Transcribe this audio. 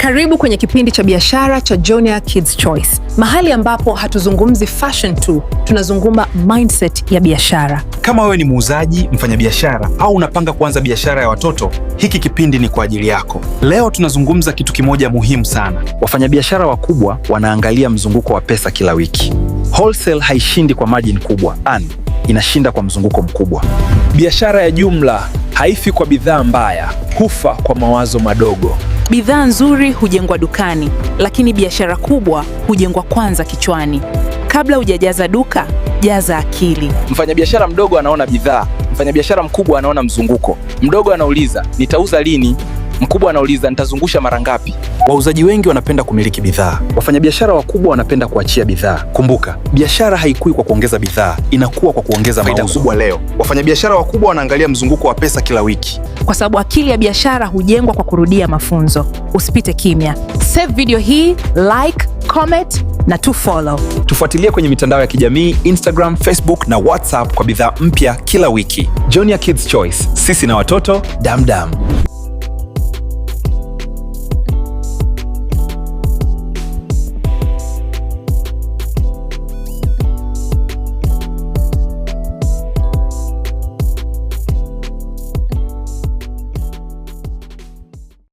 Karibu kwenye kipindi cha biashara cha Jonior Kids Choice, mahali ambapo hatuzungumzi fashion tu, tunazungumza mindset ya biashara. Kama wewe ni muuzaji, mfanyabiashara au unapanga kuanza biashara ya watoto, hiki kipindi ni kwa ajili yako. Leo tunazungumza kitu kimoja muhimu sana. Wafanyabiashara wakubwa wanaangalia mzunguko wa pesa kila wiki. Wholesale haishindi kwa margin kubwa, inashinda kwa mzunguko mkubwa. Biashara ya jumla haifi kwa bidhaa mbaya, hufa kwa mawazo madogo. Bidhaa nzuri hujengwa dukani, lakini biashara kubwa hujengwa kwanza kichwani. Kabla hujajaza duka, jaza akili. Mfanyabiashara mdogo anaona bidhaa, mfanyabiashara mkubwa anaona mzunguko. Mdogo anauliza, nitauza lini? Mkubwa anauliza, nitazungusha mara ngapi? Wauzaji wengi wanapenda kumiliki bidhaa. Wafanyabiashara wakubwa wanapenda kuachia bidhaa. Kumbuka, biashara haikui kwa kuongeza bidhaa, inakuwa kwa kuongeza Faida mauzo. kubwa leo. Wafanyabiashara wakubwa wanaangalia mzunguko wa pesa kila wiki. Kwa sababu akili ya biashara hujengwa kwa kurudia mafunzo. Usipite kimya. Save video hii, like, comment na follow. Tufuatilie kwenye mitandao ya kijamii, Instagram, Facebook na WhatsApp kwa bidhaa mpya kila wiki. Jonior Kids Choice, sisi na watoto damdam.